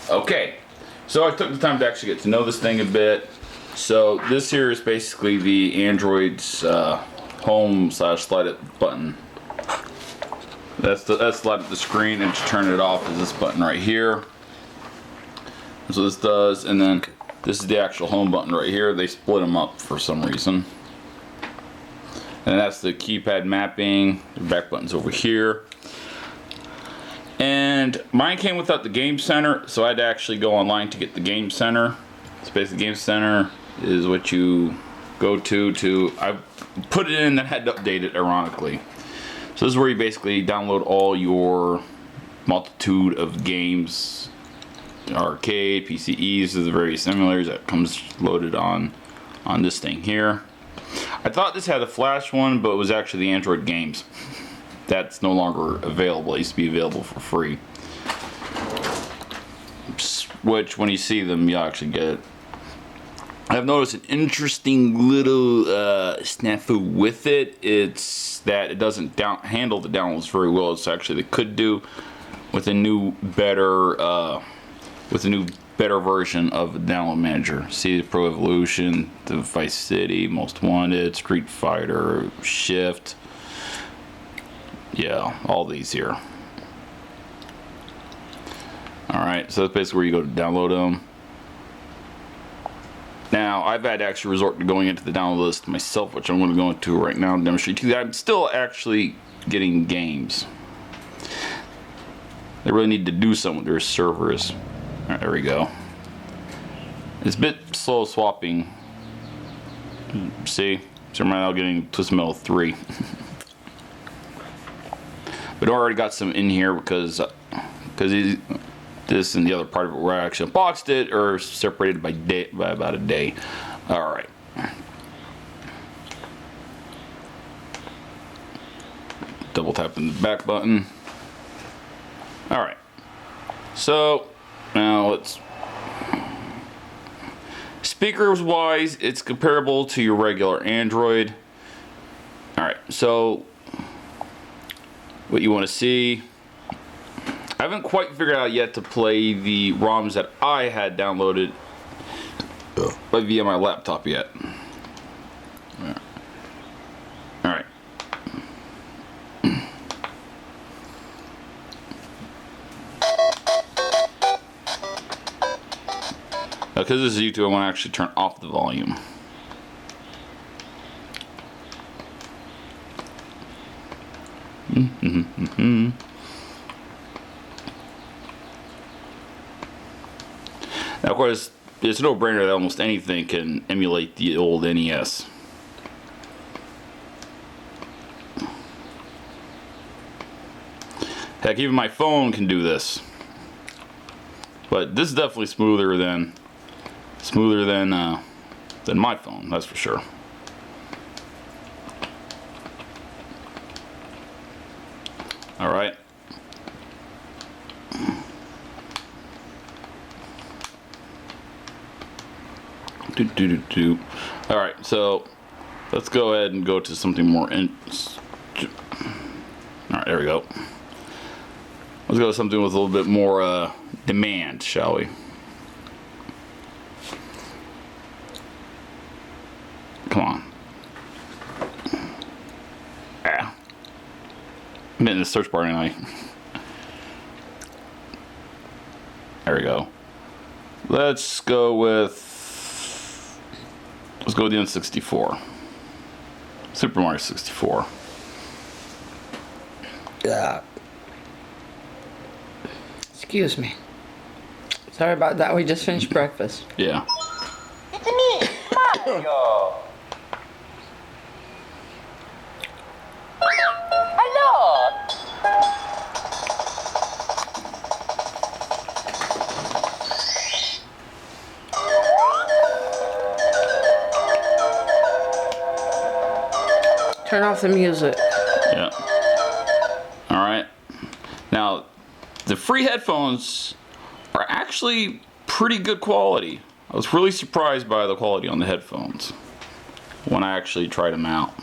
Okay, so I took the time to actually get to know this thing a bit. So this here is basically the Android's home / slide it button. That's slide at the screen, and to turn it off is this button right here. So this does, and then this is the actual home button right here. They split them up for some reason. And that's the keypad mapping. The back button's over here. And mine came without the Game Center, so I had to actually go online to get the Game Center. So basically, Game Center is what you go to. I put it in and had to update it, ironically. So this is where you basically download all your multitude of games, arcade, PCEs, the various emulators that comes loaded on this thing here. I thought this had a flash one, but it was actually the Android games. That's no longer available. It used to be available for free. Which, when you see them, you'll actually get it. I've noticed an interesting little snafu with it. It's that it doesn't handle the downloads very well. It's actually they could do with a new, better version of the download manager. See the Pro Evolution, the Vice City, Most Wanted, Street Fighter, Shift. Yeah, all these here. Alright, so that's basically where you go to download them. Now, I've had to actually resort to going into the download list myself, which I'm going to go into right now and demonstrate to you that I'm still actually getting games. They really need to do something with their servers. Alright, there we go. It's a bit slow swapping. See? So I'm right now getting Twisted Metal 3. But I already got some in here because this and the other part of it where I actually unboxed it are separated by about a day. Alright. Double tapping the back button. Alright. So now let's, speakers wise, it's comparable to your regular Android. Alright, so what you want to see, I haven't quite figured out yet to play the ROMs that I had downloaded via my laptop yet. Alright. Because this is YouTube, I want to actually turn off the volume. Now, of course, it's no brainer that almost anything can emulate the old NES. Heck, even my phone can do this. But this is definitely smoother than my phone, that's for sure. All right. All right, so let's go ahead and go to something more. All right, there we go. Let's go to something with a little bit more demand, shall we? Come on. I'm in the search bar tonight. There we go. Let's go with the N64. Super Mario 64. Excuse me. Sorry about that. We just finished breakfast. Yeah. It's me, Mario. Hello. Turn off the music. Yeah. Alright. Now, the free headphones are actually pretty good quality. I was really surprised by the quality on the headphones when I actually tried them out.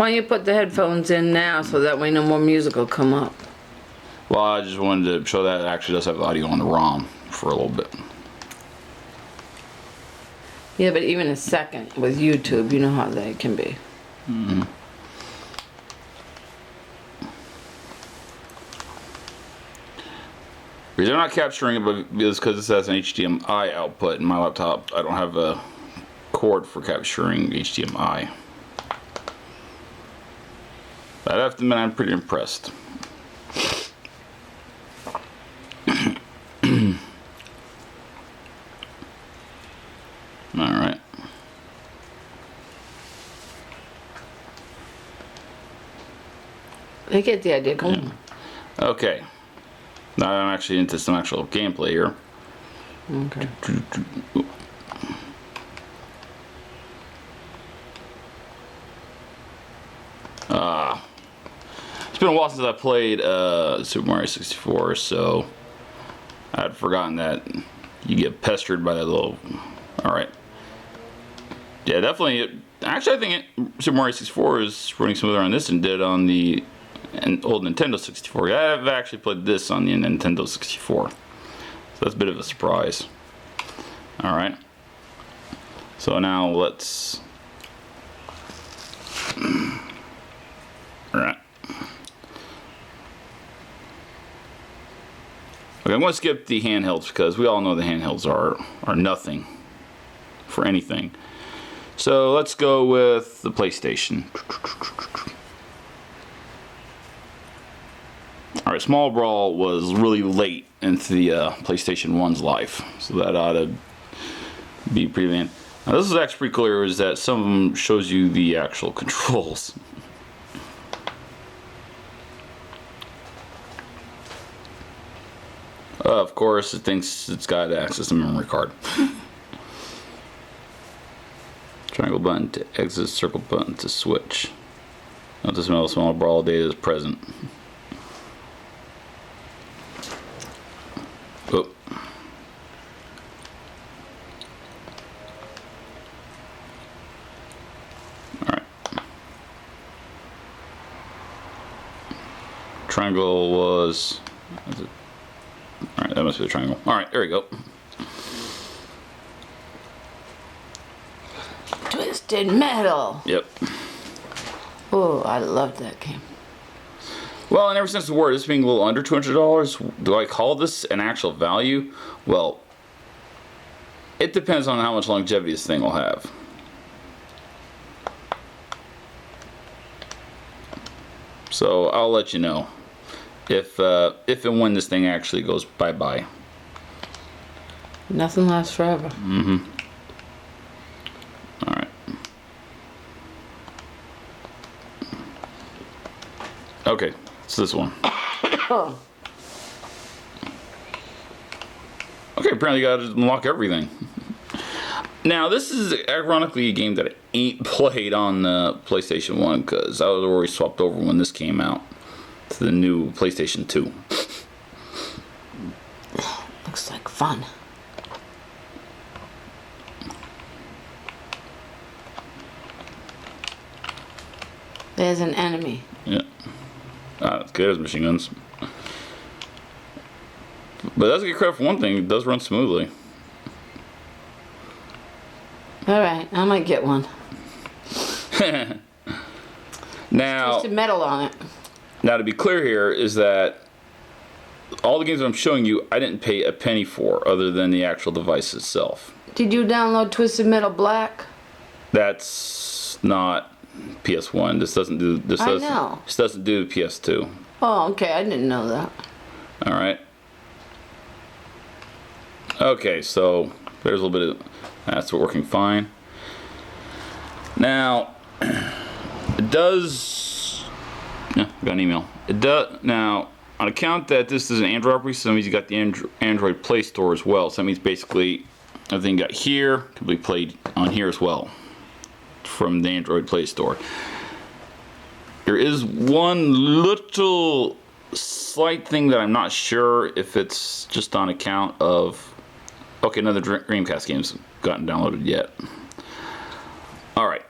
Why don't you put the headphones in now so that way no more music will come up? Well, I just wanted to show that it actually does have audio on the ROM for a little bit. Yeah, but even a second with YouTube, you know how that can be. Mm-hmm. They're not capturing it, but it's because this has an HDMI output. In my laptop, I don't have a cord for capturing HDMI. But I have to admit, I'm pretty impressed. Alright. I get the idea. Come on. Okay. Now I'm actually into some actual gameplay here. Okay. It's been a while since I played Super Mario 64, so I'd forgotten that you get pestered by that little... Alright. Yeah, definitely. Actually, I think Super Mario 64 is running smoother on this than it did on the old Nintendo 64. I've actually played this on the Nintendo 64. So that's a bit of a surprise. Alright. So now let's... Alright. Okay, I'm going to skip the handhelds because we all know the handhelds are nothing for anything. So let's go with the PlayStation. Alright, Small Brawl was really late into the PlayStation 1's life, so that ought to be pretty bad. Now this is actually pretty clear, is that some of them shows you the actual controls. Of course, it thinks it's got access to memory card. Triangle button to exit, circle button to switch. Notice no Small Brawl data is present. Oh. Alright. Triangle was... Alright, that must be the triangle. Alright, there we go. Twisted Metal. Yep. Oh, I love that game. Well, and ever since the war, this being a little under $200, do I call this an actual value? Well, it depends on how much longevity this thing will have. So I'll let you know if and when this thing actually goes bye-bye. Nothing lasts forever. Mm-hmm. All right. Okay, it's this one. Okay, apparently you gotta unlock everything. Now, this is ironically a game that I ain't played on the PlayStation 1 because I was already swapped over when this came out to the new PlayStation 2. Looks like fun. There's an enemy. Yeah. That's good as machine guns. But that's get credit for one thing, it does run smoothly. Alright, I might get one. Now, Twisted Metal on it. now to be clear here is that all the games that I'm showing you, I didn't pay a penny for other than the actual device itself. Did you download Twisted Metal Black? That's not PS1. This doesn't do this. I know. This doesn't do PS2. Oh, okay, I didn't know that. All right. Okay, so there's a little bit of that's working fine. Now it does. Yeah, got an email. It does now. On account that this is an Android operating system, means you got the Android Play Store as well. So that means basically everything you got here can be played on here as well from the Android Play Store. There is one little slight thing that I'm not sure if it's just on account of. Okay, none of the Dreamcast games gotten downloaded yet. All right.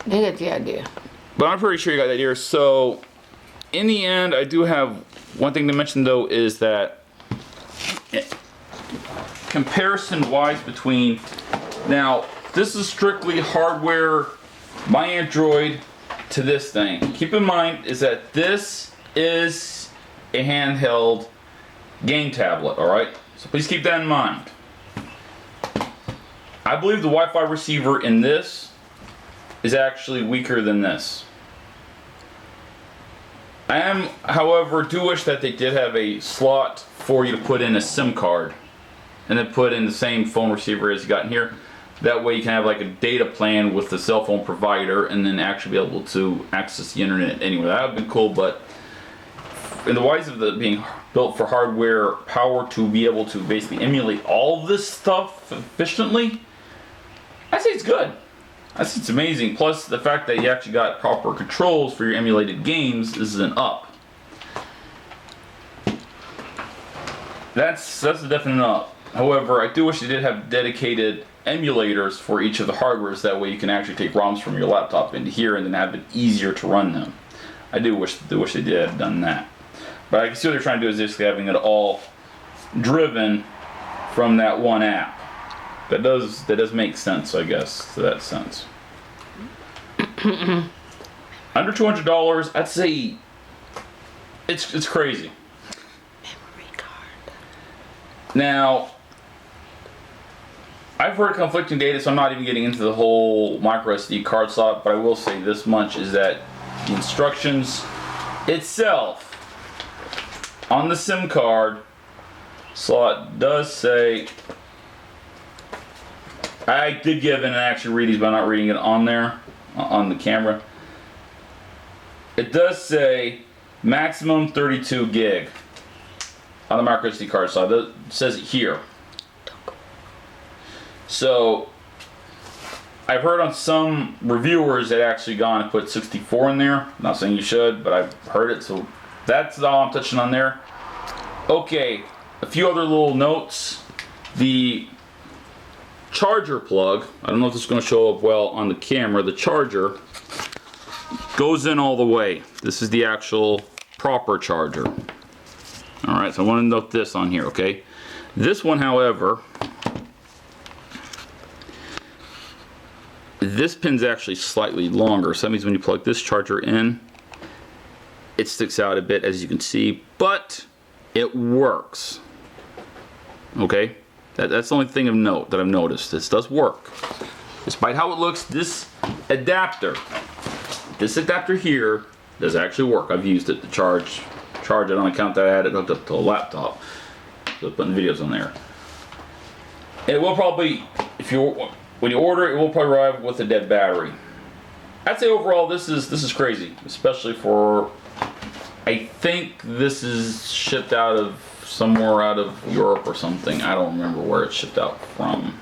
They get the idea. But I'm pretty sure you got that here. So, in the end, I do have one thing to mention though is that comparison-wise between, now this is strictly hardware, my Android to this thing. Keep in mind is that this is a handheld game tablet, all right? So please keep that in mind. I believe the Wi-Fi receiver in this is actually weaker than this. I am, however, do wish that they did have a slot for you to put in a SIM card and then put in the same phone receiver as you got in here. That way you can have like a data plan with the cell phone provider and then actually be able to access the internet anywhere. That would have been cool, but in the wise of the being built for hardware power to be able to basically emulate all this stuff efficiently, I say it's good. I say it's amazing. Plus the fact that you actually got proper controls for your emulated games is an up. That's a definite up. However, I do wish they did have dedicated emulators for each of the hardwares. That way you can actually take ROMs from your laptop into here and then have it easier to run them. I do wish they did have done that. But I can see what they're trying to do is basically having it all driven from that one app. That does make sense, I guess, to that sense. Under $200, I'd say it's crazy. Memory card. Now, I've heard conflicting data, so I'm not even getting into the whole micro SD card slot, but I will say this much is that the instructions itself on the SIM card slot does say, I did give in and actually read these, but I'm not reading it on there, on the camera. It does say maximum 32 gig on the micro SD card slot. It says it here. So, I've heard on some reviewers that actually gone and put 64 in there. I'm not saying you should, but I've heard it, so that's all I'm touching on there. Okay, a few other little notes. The charger plug, I don't know if this is going to show up well on the camera, the charger goes in all the way. This is the actual proper charger. Alright, so I want to note this on here, okay? This one, however, this pin's actually slightly longer, so that means when you plug this charger in, it sticks out a bit, as you can see, but it works. Okay? That's the only thing of note that I've noticed. This does work. Despite how it looks, this adapter here does actually work. I've used it to charge it on account that I had it hooked up to a laptop. So putting videos on there. It will probably, when you order it, it will probably arrive with a dead battery. I'd say overall this is crazy, especially for, I think this is shipped out of somewhere out of Europe or something. I don't remember where it's shipped out from.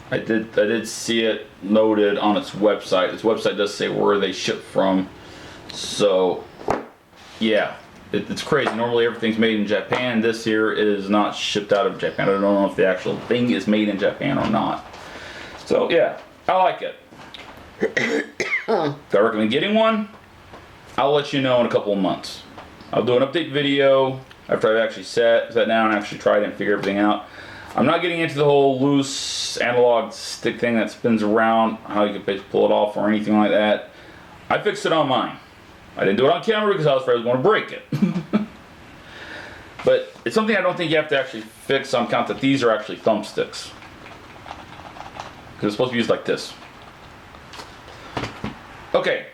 I did see it noted on its website. Its website does say where they ship from. So, yeah, it's crazy. Normally everything's made in Japan. This here is not shipped out of Japan. I don't know if the actual thing is made in Japan or not. So, yeah, I like it. Do I recommend getting one? I'll let you know in a couple of months. I'll do an update video after I've actually sat down and actually tried it and figure everything out. I'm not getting into the whole loose analog stick thing that spins around, how you can pull it off or anything like that. I fixed it on mine. I didn't do it on camera because I was afraid I was going to break it. But it's something I don't think you have to actually fix on account that these are actually thumbsticks. Because it's supposed to be used like this. Okay.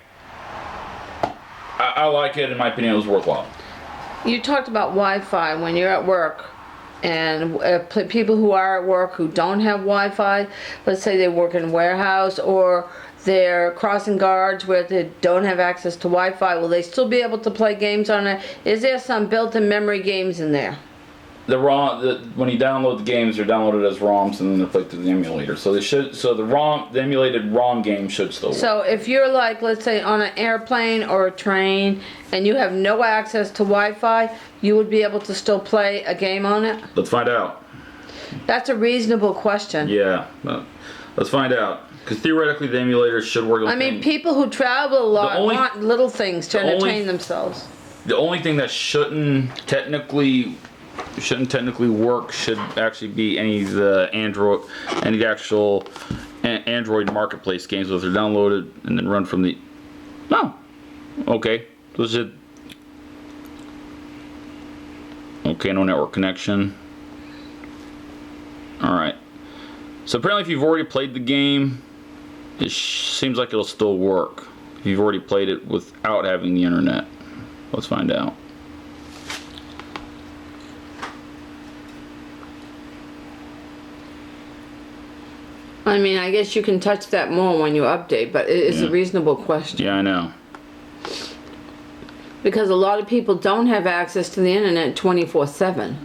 I like it. In my opinion, it was worthwhile. You talked about Wi-Fi when you're at work, and people who are at work who don't have Wi-Fi, let's say they work in a warehouse or they're crossing guards where they don't have access to Wi-Fi, will they still be able to play games on it? Is there some built-in memory games in there? When you download the games, they're downloaded as ROMs and then they're played through the emulator. So the emulated ROM game should still work. So if you're like, let's say on an airplane or a train and you have no access to Wi-Fi, you would be able to still play a game on it? Let's find out. That's a reasonable question. Yeah, let's find out. Because theoretically, the emulators should work. I mean, people who travel a lot only- want little things to the only- entertain themselves. The only thing that shouldn't technically work should actually be any of the actual Android marketplace games, if they're downloaded and then run from the. No. Okay. Those should. Okay, no network connection. Alright. So apparently if you've already played the game, it seems like it'll still work. If you've already played it without having the internet. Let's find out. I mean, I guess you can touch that more when you update, but it is a reasonable question. Yeah, I know. Because a lot of people don't have access to the internet 24/7.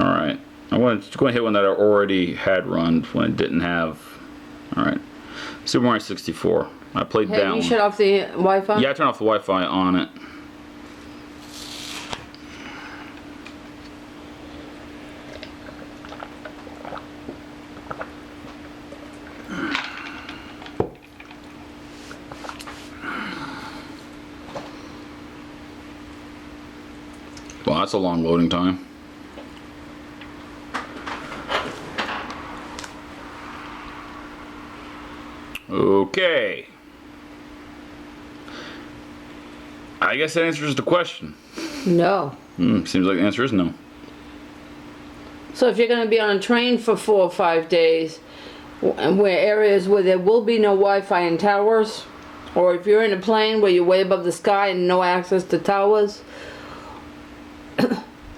Alright. I want to go and hit one that I already had run when it didn't have. Alright. Super Mario 64. I played that Have you one. shut off the Wi-Fi? Yeah, I turned off the Wi-Fi on it. Well, that's a long loading time. Okay. I guess that answers the question. No. Seems like the answer is no. So if you're going to be on a train for 4 or 5 days, and where areas where there will be no Wi-Fi in towers, or if you're in a plane where you're way above the sky and no access to towers,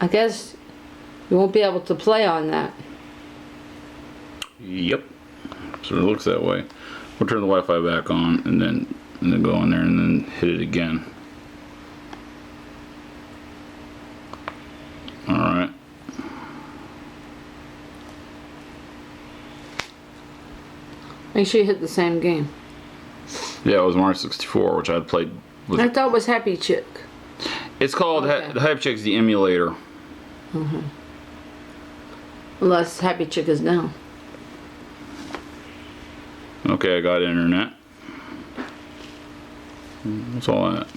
I guess you won't be able to play on that. Yep. So it looks that way. We'll turn the Wi-Fi back on and then go in there and then hit it again. Alright. Make sure you hit the same game. Yeah, it was Mario 64, which I had played with. I thought it was Happy Chick. It's called Okay. the Happy Chick's the emulator. Unless Happy Chick is down. Okay, I got internet. What's all that?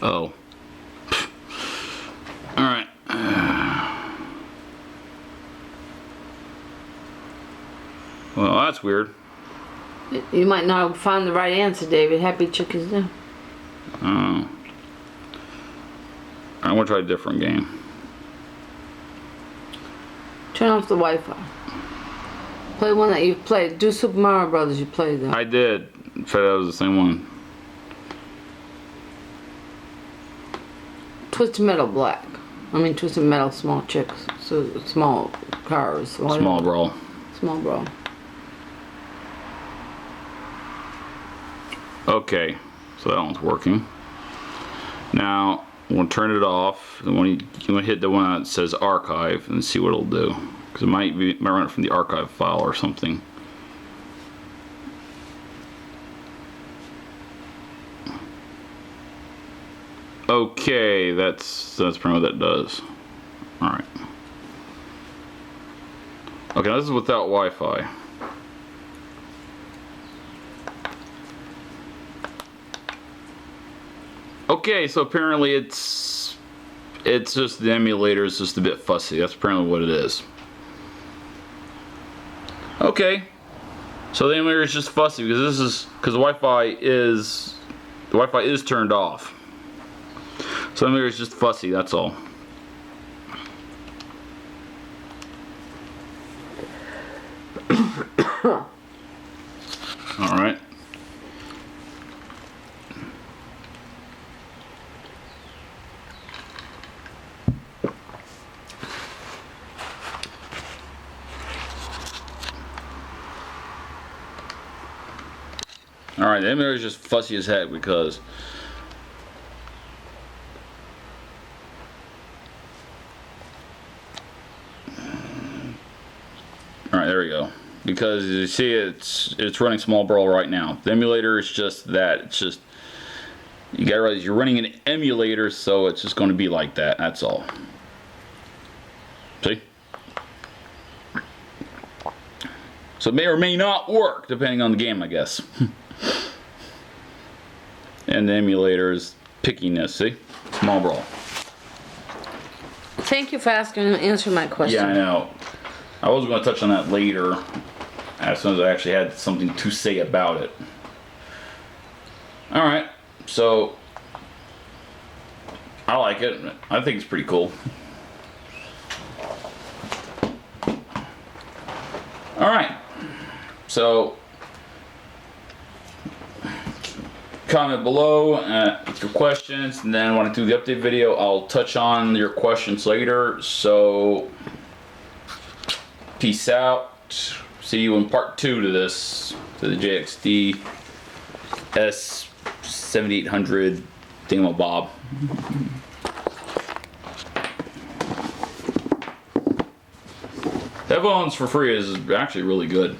Oh. Alright. Well, that's weird. You might not have found the right answer, David. Happy Chick is down. Oh. I want to try a different game. Turn off the Wi-Fi. Play one that you've played. Do Super Mario Brothers. You played that. I did. In fact, that was the same one. Twisted Metal Black. I mean Twisted Metal Small Chicks. So small cars. Whatever. Small Brawl. Small Brawl. Okay, so that one's working. Now, I'm going to turn it off. And when you hit the one that says archive and see what it'll do. Because it might run it from the archive file or something. Okay, that's pretty much what that does. Alright. Okay, now this is without Wi-Fi. Okay, so apparently it's just the emulator is just a bit fussy. That's apparently what it is. Okay, so the emulator is just fussy because the Wi-Fi is turned off. So the emulator is just fussy. That's all. All right. Alright, the emulator is just fussy as heck because alright, there we go. Because you see it's running Small Brawl right now. The emulator is just that. It's just you gotta realize you're running an emulator, so it's just gonna be like that, that's all. See? So it may or may not work depending on the game, I guess. And the emulator is pickiness, see? Small brawl. Thank you for asking and answering my question. Yeah, I know. I was going to touch on that later, as soon as I actually had something to say about it. Alright, so I like it. I think it's pretty cool. Alright, so comment below with your questions, and then when I do the update video, I'll touch on your questions later. So, peace out. See you in part 2 to this, to the JXD S7800 thingamabob. Headphones for free is actually really good.